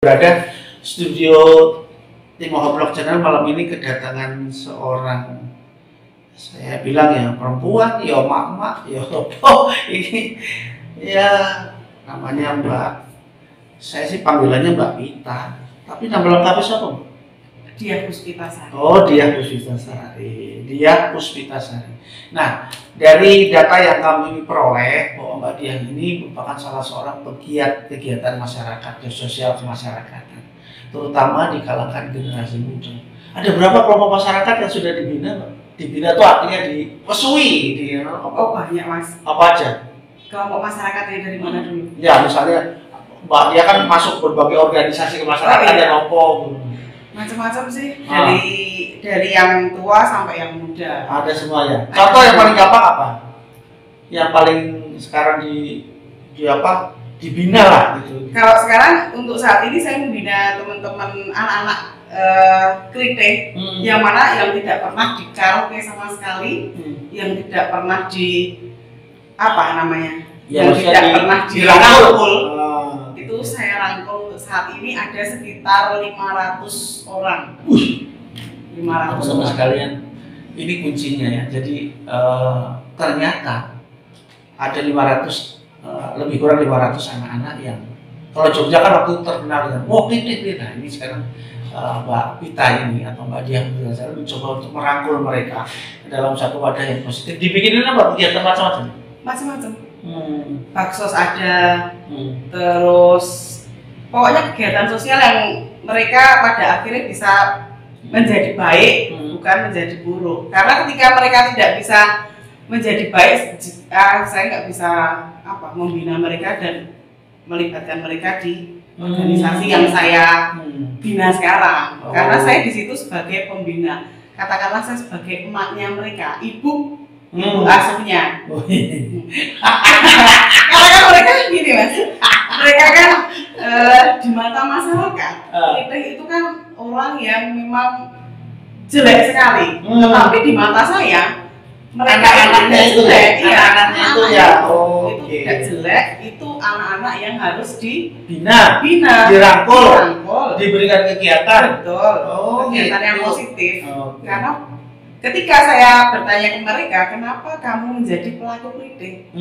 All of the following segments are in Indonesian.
Berada studio Timoho Blog Channel malam ini kedatangan seorang, saya bilang ya perempuan, ya mak-mak, ya opo ini ya namanya Mbak. Saya sih panggilannya Mbak Pita, tapi nama lengkapnya siapa, Mbak? Diah Puspitasari. Oh, Diah Puspitasari. Diah Puspitasari. Nah, dari data yang kami peroleh bahwa Mbak Diah ini merupakan salah seorang pegiat kegiatan masyarakat dan sosial kemasyarakatan, terutama di kalangan generasi muda. Ada berapa kelompok masyarakat yang sudah dibina, Mbak? Dibina itu artinya dipesui, Oh banyak Mas. Apa aja? Kelompok masyarakat dari mana dulu? Ya, misalnya Mbak Diah kan masuk berbagai organisasi kemasyarakatan dan opo. Macam-macam sih, dari yang tua sampai yang muda. Ada semuanya. Contoh yang paling gampang apa? Yang paling sekarang dibina lah gitu. Kalau sekarang untuk saat ini saya membina teman-teman anak-anak klite yang mana yang tidak pernah di karaoke sama sekali, yang tidak pernah di yang tidak pernah dirangkul. Itu saya rangkul untuk saat ini ada sekitar 500 orang. 500 sama sekalian, ini kuncinya ya. Jadi ternyata ada 500 lebih kurang 500 anak-anak yang kalau Jogja kan waktu terkenal dengan klite. Nah ini sekarang Mbak Pita ini atau Mbak Diah mencoba untuk merangkul mereka dalam satu wadah yang positif. Dibikinin apa? Kegiatan macam-macam. Macam-macam. Baksos ada, terus pokoknya kegiatan sosial yang mereka pada akhirnya bisa menjadi baik, bukan menjadi buruk. Karena ketika mereka tidak bisa menjadi baik, saya nggak bisa membina mereka dan melibatkan mereka di organisasi yang saya bina sekarang. Karena saya di situ sebagai pembina, katakanlah saya sebagai emaknya mereka, ibu asuhnya. Karena kan mereka gini Mas, mereka kan di mata masyarakat, kita itu kan orang yang memang jelek sekali. Tetapi di mata saya, mereka anak-anaknya itu jelek, anak-anaknya itu ya, itu tidak jelek, itu anak-anak yang harus dibina, dirangkul, diberikan kegiatan. Betul, kegiatan yang positif. Karena ketika saya bertanya ke mereka, kenapa kamu menjadi pelaku klite?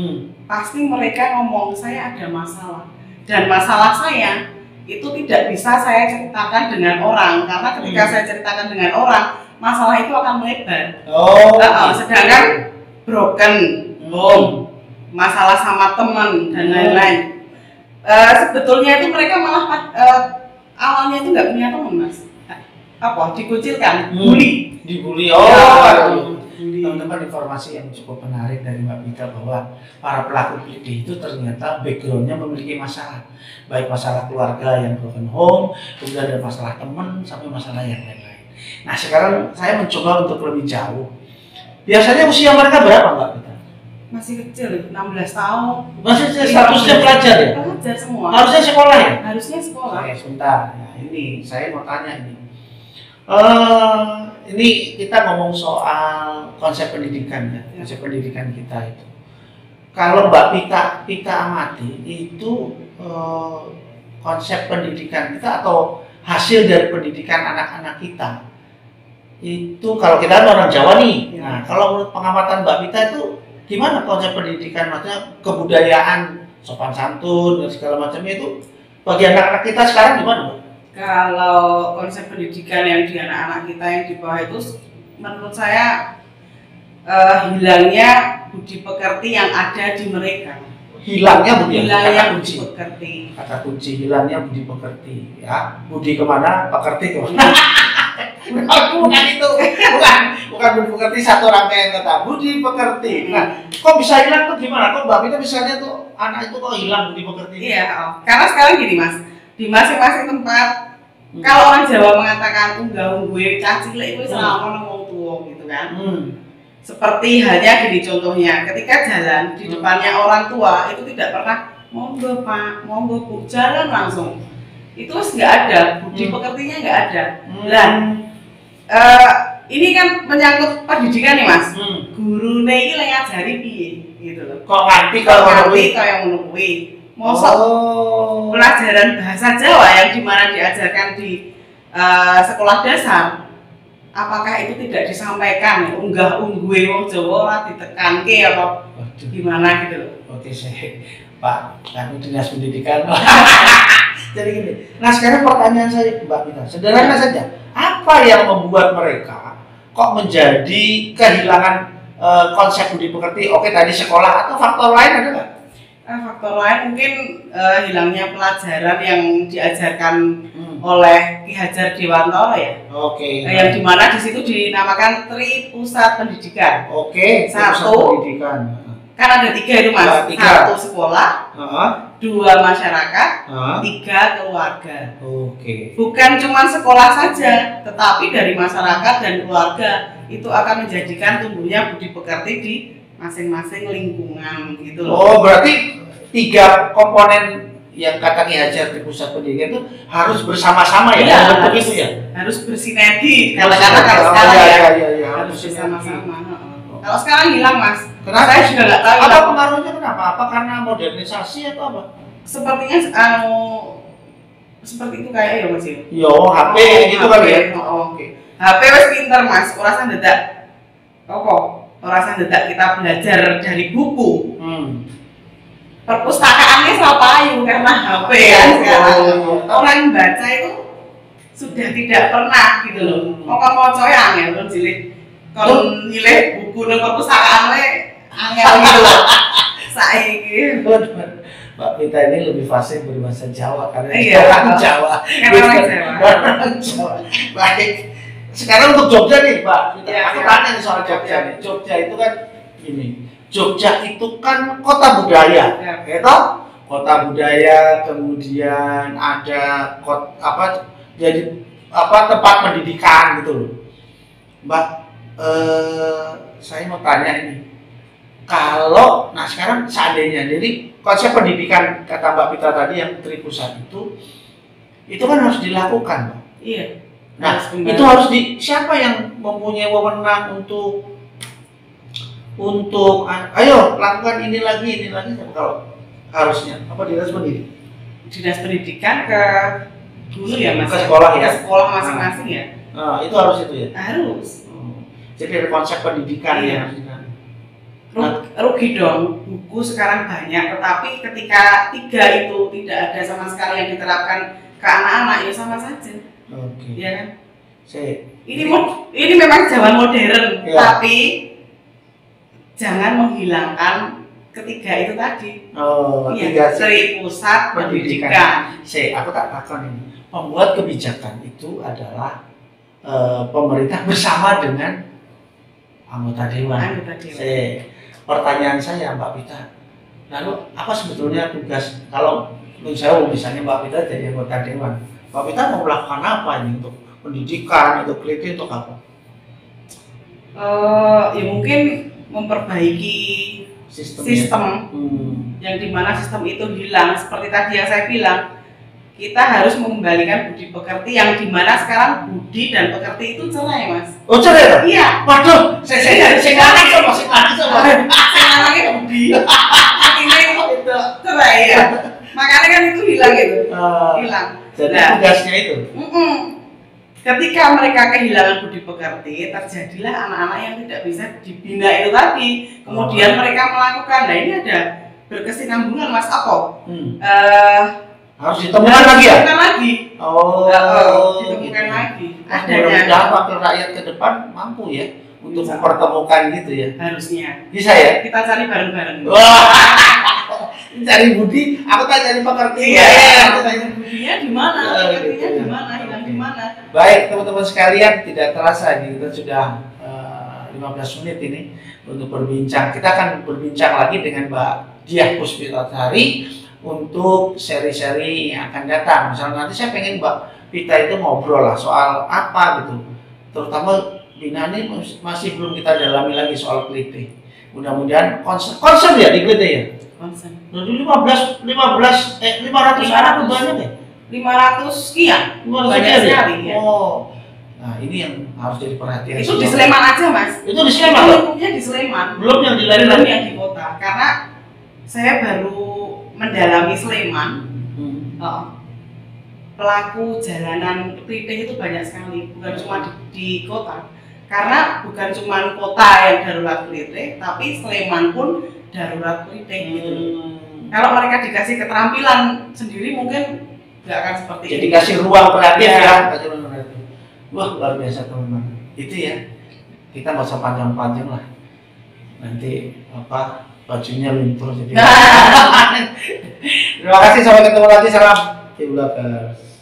Pasti mereka ngomong, saya ada masalah. Dan masalah saya itu tidak bisa saya ceritakan dengan orang. Karena ketika saya ceritakan dengan orang, masalah itu akan melebar. Sedangkan broken home, masalah sama teman, dan lain-lain. Sebetulnya itu mereka malah awalnya itu nggak punya teman, Mas. Dikucilkan, dibully. Teman-teman, informasi yang cukup menarik dari Mbak Pita bahwa para pelaku klite itu ternyata backgroundnya memiliki masalah, baik masalah keluarga yang broken home, kemudian ada masalah teman sampai masalah yang lain-lain. Nah sekarang saya mencoba untuk lebih jauh. Biasanya usia mereka berapa, Mbak Pita? Masih kecil, 16 tahun. Masih statusnya pelajar ya? Pelajar semua. Harusnya sekolah ya? Harusnya sekolah. Oke, sebentar. Nah, ini saya mau tanya ini. Ini kita ngomong soal konsep pendidikan ya, konsep pendidikan kita itu. Kalau Mbak Pita amati itu konsep pendidikan kita atau hasil dari pendidikan anak-anak kita itu, kalau kita orang Jawa nih. Nah, kalau menurut pengamatan Mbak Pita itu gimana konsep pendidikan, maksudnya kebudayaan, sopan santun dan segala macamnya itu bagi anak-anak kita sekarang gimana, Mbak? Kalau konsep pendidikan yang di anak-anak kita yang di bawah itu, menurut saya hilangnya budi pekerti yang ada di mereka. Hilangnya budi pekerti. Kata kunci hilangnya budi pekerti. Ya, budi kemana, pekerti kemana? bukan itu, bukan budi pekerti satu rangkaian kata. Budi pekerti. Nah, kok bisa hilang tuh gimana? Kok Mbak Pita misalnya tuh anak itu kok hilang budi pekerti? Iya, karena sekarang gini Mas. Di masing-masing tempat, kalau orang Jawa mengatakan unggah-ungguhe cah cilik itu selama ngomong tua gitu kan. Seperti halnya gini contohnya, ketika jalan di depannya orang tua itu tidak pernah monggo Pak, monggo Bu, jalan langsung. Itu nggak ada, budi pekertinya nggak ada. Ini kan menyangkut pendidikan nih Mas. Guru ini ngajari piye gitu loh. Kok ngerti kalau yang menunggu. Mosok pelajaran bahasa Jawa yang dimana diajarkan di sekolah dasar, apakah itu tidak disampaikan? Unggah-ungguhe wong Jawa ora ditekanke apa gimana gitu? Oke, Pak, kami dinas pendidikan. Jadi gini. Nah sekarang pertanyaan saya Mbak Pita, sederhana saja. Apa yang membuat mereka kok menjadi kehilangan konsep budi pekerti? Oke, tadi sekolah atau faktor lain ada nggak? Faktor lain mungkin hilangnya pelajaran yang diajarkan oleh Ki Hajar Dewantara ya. Oke. Yang dimana di situ dinamakan Tri Pusat Pendidikan. Oke. Satu. Pendidikan. Kan ada 3 itu mas. 1 sekolah, 2 masyarakat, 3 keluarga. Oke. Bukan cuma sekolah saja, tetapi dari masyarakat dan keluarga itu akan menjadikan tumbuhnya budi pekerti di masing-masing lingkungan gitu loh. Oh, berarti 3 komponen yang kata Ki Hajar di pusat pendidikan itu harus bersama-sama ya? Iya, harus, itu ya? Harus bersinergi. Kata-kata kalau sekarang ya, harus bersama-sama. Kalau sekarang hilang mas. Kenapa? Saya juga nggak tahu. Apa pengaruhnya kenapa? Apa karena modernisasi atau apa? Sepertinya seperti itu kayak ya mas ya. Yo, HP gitu kali ya. Oke. HP wes pinter mas. Orasan dedak. Orasan dedak kita belajar dari buku. Perpustakaannya Selapayu karena HP kan sekarang. Orang baca itu sudah tidak pernah gitu loh. Mau coyang ya belum jilid. Kalau nilai buku dan perpustakaan angel gitu loh. Saiki. Mbak Pita ini lebih fasih berbahasa Jawa karena orang Jawa. Orang Jawa. Baik. Sekarang untuk Jogja nih, Mbak. Aku tanya nih soal Jogja nih. Jogja itu kan ini. Jogja itu kan kota budaya, gitu? Kota budaya, kemudian ada tempat pendidikan gitu loh. Mbak, saya mau tanya ini. Kalau, nah sekarang seandainya, jadi konsep pendidikan kata Mbak Pita tadi yang Tri Pusat itu kan harus dilakukan, Mbak. Iya. Nah, itu harus siapa yang mempunyai wewenang untuk ayo lakukan ini lagi kalau harusnya apa dinas pendidikan? Dinas pendidikan ke dulu ya mas. Ke sekolah ya. Ke sekolah masing-masing ya. Nah, itu harus itu ya. Harus. Jadi ada konsep pendidikan ya. Rugi dong, buku sekarang banyak, tetapi ketika 3 itu tidak ada sama sekali yang diterapkan ke anak-anak ya sama saja. Oke. Ya kan? Ini memang zaman modern, ya. Tapi jangan menghilangkan ketiga itu tadi. Tri Pusat Pendidikan. Aku tak takon ini. Pembuat kebijakan itu adalah pemerintah bersama dengan anggota dewan. Pertanyaan saya Mbak Pita, lalu apa sebetulnya tugas kalau misalnya Mbak Pita jadi anggota dewan, Mbak Pita mau melakukan apa ini untuk pendidikan, untuk kritik, untuk apa? Ya mungkin memperbaiki sistem yang dimana sistem itu hilang. Seperti tadi yang saya bilang, kita harus mengembalikan budi pekerti yang dimana sekarang budi dan pekerti itu cerai mas. Oh cerai? Iya. Waduh, saya budi. Artinya itu cerai ya. Makanya kan itu hilang gitu. Hilang. Jadi tugasnya itu. Ketika mereka kehilangan budi pekerti, terjadilah anak-anak yang tidak bisa dibina itu tadi. Kemudian mereka melakukan, nah ini ada berkesinambungan mas Ako. Harus ditemukan lagi ya? Ditemukan lagi. Ditemukan lagi. Mudah-mudahan wakil rakyat ke depan mampu ya untuk mempertemukan gitu ya. Harusnya. Bisa ya? Kita cari bareng-bareng. Cari budi, aku tak cari pekerti. Iya. Budinya di mana? Pekertinya di mana? Hilang di mana? Baik teman-teman sekalian, tidak terasa kita sudah 15 menit ini untuk berbincang. Kita akan berbincang lagi dengan Mbak Diah Puspitasari untuk seri-seri yang akan datang. Misalnya nanti saya pengen Mbak Pita itu ngobrol lah soal apa gitu. Terutama Bina ini masih belum kita dalami lagi soal klite. Mudah-mudahan konsen ya di klite ya. Konsen. Jadi 500 anak banyak ya? 500 sekian. Banyak sekali ya. Oh. Nah, ini yang harus jadi perhatian. Itu di Sleman aja, Mas. Itu di Sleman. Lingkupnya di Sleman. Belum yang di lain yang di kota. Karena saya baru mendalami Sleman, pelaku jalanan Klitih itu banyak sekali, bukan cuma di kota. Karena bukan cuma kota yang darurat Klitih, tapi Sleman pun darurat Klitih gitu. Kalau mereka dikasih keterampilan sendiri mungkin nggak akan seperti jadi ini. Kasih ruang kreatif ya. Kasih ruang kreatif. Wah, luar biasa teman-teman. Itu ya. Kita nggak usah panjang-panjang lah. Nanti bajunya luntur jadi. Terima kasih, sampai ketemu lagi, salam Ibu Lovers.